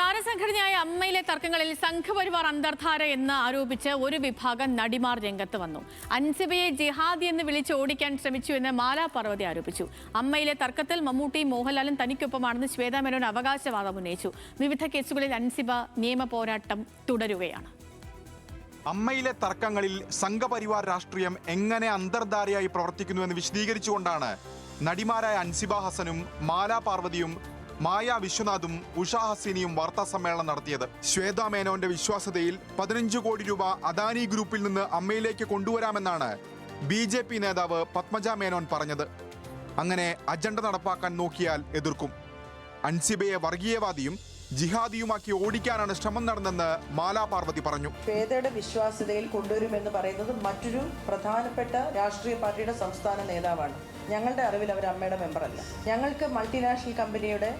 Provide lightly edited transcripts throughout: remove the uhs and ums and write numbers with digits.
താരസംഘടനയായ അമ്മയിലെ തർക്കങ്ങളിൽ സംഘപരിവാർ അന്തർധാര എന്ന് ആരോപിച്ച് ഒരു വിഭാഗം നടിമാർ രംഗത്ത് വന്നു. അൻസിബയെ ജിഹാദി എന്ന് വിളിച്ച് ഓടിക്കാൻ ശ്രമിച്ചുവെന്ന് മാലാ പാർവതി ആരോപിച്ചു. അമ്മയിലെ തർക്കത്തിൽ മമ്മൂട്ടിയും മോഹൻലാലും തനിക്കൊപ്പമാണെന്ന് ശ്വേതാ മേനോൻ അവകാശവാദം ഉന്നയിച്ചു. വിവിധ കേസുകളിൽ അൻസിബ നിയമ പോരാട്ടം തുടരുകയാണ്. അമ്മയിലെ തർക്കങ്ങളിൽ സംഘപരിവാർ രാഷ്ട്രീയം എങ്ങനെ അന്തർധാരയായി പ്രവർത്തിക്കുന്നുവെന്ന് വിശദീകരിച്ചുകൊണ്ടാണ് നടിമാരായ അൻസിബ ഹസനും മാലാ പാർവതിയും മായ വിശ്വനാഥും ഉഷ ഹസീനിയും വാർത്താ സമ്മേളനം നടത്തിയത്. ശ്വേതാ മേനോന്റെ വിശ്വാസ്യതയിൽ 15 കോടി രൂപ അദാനി ഗ്രൂപ്പിൽ നിന്ന് അമ്മയിലേക്ക് കൊണ്ടുവരാമെന്നാണ് BJP നേതാവ് പത്മജ മേനോൻ പറഞ്ഞത്. അങ്ങനെ അജണ്ട നടപ്പാക്കാൻ നോക്കിയാൽ എതിർക്കും. അൻസിബയെ വർഗീയവാദിയും ജിഹാദിയുമാക്കി ഓടിക്കാനാണ് ശ്രമം നടന്നെന്ന് മാലാ പാർവതി പറഞ്ഞു. ശ്വേതയുടെ വിശ്വാസ്യതയിൽ കൊണ്ടുവരുമെന്ന് പറയുന്നത് മറ്റൊരു പ്രധാനപ്പെട്ട രാഷ്ട്രീയ പാർട്ടിയുടെ സംസ്ഥാന നേതാവാണ്. ഞങ്ങളുടെ അറിവിൽ അവർ അമ്മയുടെ മെമ്പറല്ല. ഞങ്ങൾക്ക് മൾട്ടിനാഷണൽ കമ്പനിയുടെ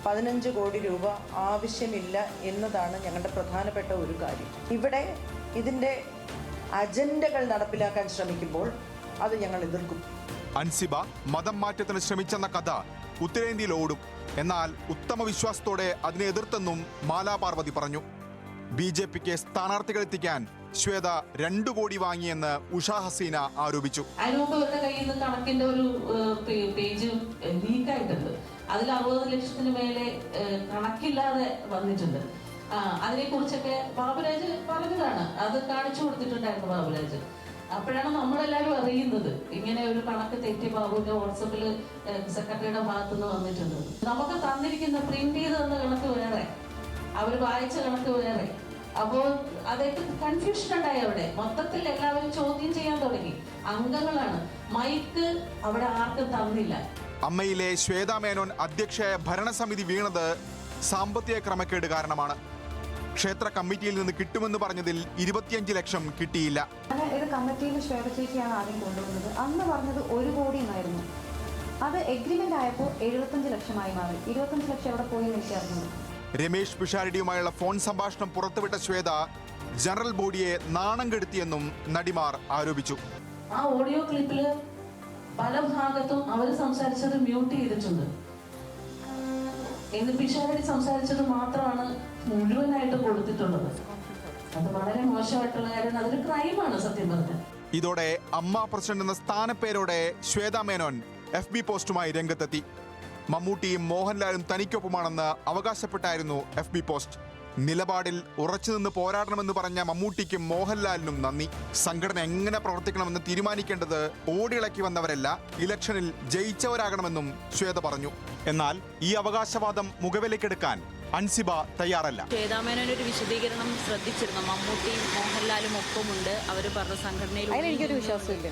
15 കോടി രൂപ ആവശ്യമില്ല എന്നതാണ് ഞങ്ങളുടെ പ്രധാനപ്പെട്ട ഒരു കാര്യം. ഇവിടെ ഇതിൻ്റെ അജണ്ടകൾ നടപ്പിലാക്കാൻ ശ്രമിക്കുമ്പോൾ അത് ഞങ്ങൾ എതിർക്കും. അൻസിബ മതം മാറ്റത്തിന് ശ്രമിച്ചെന്ന കഥ ഉത്തരേന്ത്യയിൽ ഓടും. എന്നാൽ ഉത്തമ വിശ്വാസത്തോടെ അതിനെ എതിർത്തെന്നും മാലാ പാർവതി പറഞ്ഞു. BJPക്ക് സ്ഥാനാർത്ഥികൾ എത്തിക്കാൻ ശ്വേത 2 കോടി വാങ്ങിയെന്ന് ഉഷ ഹസീന ആരോപിച്ചു. അതിനുമുമ്പ് കയ്യിൽ നിന്ന് കണക്കിന്റെ ഒരു പേജ് ലീക്കായിട്ടുണ്ട്. അതിൽ 60 ലക്ഷത്തിന് മേലെ കണക്കില്ലാതെ വന്നിട്ടുണ്ട്. അതിനെ കുറിച്ചൊക്കെ ബാബുരാജ് പറഞ്ഞതാണ്. അത് കാണിച്ചു കൊടുത്തിട്ടുണ്ടായിരുന്നു ബാബുരാജ്. അപ്പോഴാണ് നമ്മളെല്ലാവരും അറിയുന്നത് ഇങ്ങനെ ഒരു കണക്ക് തെറ്റി ബാബുവിന്റെ വാട്സപ്പിൽ സെക്രട്ടറിയുടെ ഭാഗത്തുനിന്ന് വന്നിട്ടുണ്ട്. നമുക്ക് തന്നിരിക്കുന്ന പ്രിന്റ് ചെയ്ത് തന്ന കണക്ക് വേറെ, അവർ വായിച്ച കണക്ക് വേറെ. അപ്പോൾ അതൊക്കെ കൺഫ്യൂഷൻ ഉണ്ടായി. അവിടെ മൊത്തത്തിൽ എല്ലാവരും ചോദ്യം ചെയ്യാൻ തുടങ്ങി. അംഗങ്ങളാണ്, മൈക്ക് അവിടെ ആർക്കും തന്നില്ല. അമ്മയിലെ ശ്വേതാ മേനോൻ അധ്യക്ഷയായ ഭരണസമിതി വീണത് സാമ്പത്തിക ക്രമക്കേട് കാരണമാണ്. ക്ഷേത്ര കമ്മിറ്റിയിൽ നിന്ന് കിട്ടുമെന്ന് പറഞ്ഞതിൽ 25 ലക്ഷം കിട്ടിയില്ല. ഇത് കമ്മിറ്റിയിൽ ശ്വേത ചേച്ചിയാണ് ആദ്യം കൊണ്ടുവന്നത്. അന്ന് പറഞ്ഞത് 1 കോടി എന്നായിരുന്നു. അത് എഗ്രിമെന്റ് ആയപ്പോൾ 75 ലക്ഷമായി മാറി. 25 ലക്ഷം എവിടെ പോയി എനിക്കറിഞ്ഞു. രമേശ് പിഷാരടിയുമായുള്ള ഫോൺ സംഭാഷണം പുറത്തുവിട്ട ശ്വേത ജനറൽ ബോഡിയെ നാണം കെടുത്തിയെന്നും നടിമാർ ആരോപിച്ചു. ആ ഓഡിയോ ക്ലിപ്പില് പല ഭാഗത്തും അവർ സംസാരിച്ചത് മ്യൂട്ട് ചെയ്തിട്ടുണ്ട്. എന്ന് പിഷാരടി സംസാരിച്ചത് മാത്രമാണ് മുഴുവനായിട്ട് കൊടുത്തിട്ടുള്ളത്. അത് വളരെ മോശമായിട്ടുള്ള കാര്യം. അതൊരു ക്രൈമാണ് സത്യം പറഞ്ഞാൽ. ഇതോടെ അമ്മ പ്രസിഡന്റ് എന്ന സ്ഥാനപ്പേരോടെ ശ്വേതാ മേനോൻ FB പോസ്റ്റുമായി രംഗത്തെത്തി. മമ്മൂട്ടിയും മോഹൻലാലും തനിക്കൊപ്പമാണെന്ന് അവകാശപ്പെട്ടായിരുന്നു FB പോസ്റ്റ്. നിലപാടിൽ ഉറച്ചുനിന്ന് പോരാടണമെന്ന് പറഞ്ഞ മമ്മൂട്ടിക്കും മോഹൻലാലിനും നന്ദി. സംഘടന എങ്ങനെ പ്രവർത്തിക്കണമെന്ന് തീരുമാനിക്കേണ്ടത് ഓടിയിളക്കി വന്നവരല്ല, ഇലക്ഷനിൽ ജയിച്ചവരാകണമെന്നും ശ്വേത പറഞ്ഞു. എന്നാൽ ഈ അവകാശവാദം മുഖവിലക്കെടുക്കാൻ അൻസിബ തയ്യാറല്ല. ശ്വേതാ മേനോൻ ഒരു വിശദീകരണം ശ്രദ്ധിച്ചിരുന്നു. മമ്മൂട്ടിയും മോഹൻലാലും ഒപ്പമുണ്ട്, അവർ പറഞ്ഞ സംഘടനയിൽ. അതിലെനിക്കൊരു വിശ്വാസമില്ല,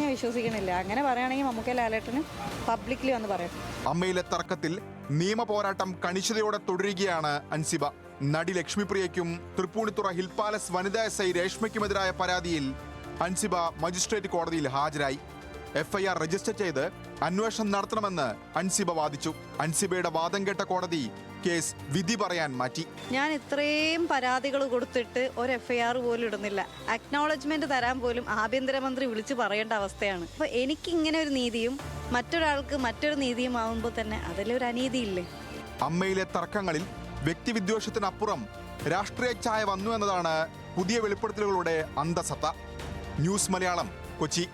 ഞാൻ വിശ്വസിക്കണില്ല. അങ്ങനെ പറയുകയാണെങ്കിൽ നമുക്ക് ലാലേട്ടന് പബ്ലിക്കലി വന്ന് പറയാം. അമ്മയിലെ തർക്കത്തിൽ നിയമ പോരാട്ടം കണിശതയോടെ തുടരുകയാണ് അൻസിബ. നടി ലക്ഷ്മിപ്രിയയ്ക്കും തൃപ്പൂണിത്തുറ ഹിൽ പാലസ് വനിതാ SI രേഷ്മയ്ക്കുമെതിരായ പരാതിയിൽ അൻസിബ മജിസ്ട്രേറ്റ് കോടതിയിൽ ഹാജരായി. FIR രജിസ്റ്റർ ചെയ്ത് അന്വേഷണം നടത്തണമെന്ന് അൻസിബ വാദിച്ചു. അൻസിബയുടെ വാദം കേട്ട കോടതി കേസ് വിധി പറയാൻ മാറ്റി. ഞാൻ ഇത്രയും പരാതികൾ കൊടുത്തിട്ട് ഒരു FIR പോലും ഇടുന്നില്ല. അക്നോളജ്മെന്റ് തരാൻ പോലും ആഭ്യന്തരമന്ത്രി വിളിച്ചു പറയേണ്ട അവസ്ഥയാണ്. അപ്പൊ എനിക്ക് ഇങ്ങനെ ഒരു നീതിയും മറ്റൊരാൾക്ക് മറ്റൊരു നീതിയും ആവുമ്പോൾ തന്നെ അതിലൊരു അനീതിയില്ലേ? അമ്മയിലെ തർക്കങ്ങളിൽ വ്യക്തിവിദ്വേഷത്തിനപ്പുറം രാഷ്ട്രീയ ഛായ വന്നു എന്നതാണ് പുതിയ വെളിപ്പെടുത്തലുകളുടെ അന്തസത്ത. ന്യൂസ് മലയാളം, കൊച്ചി.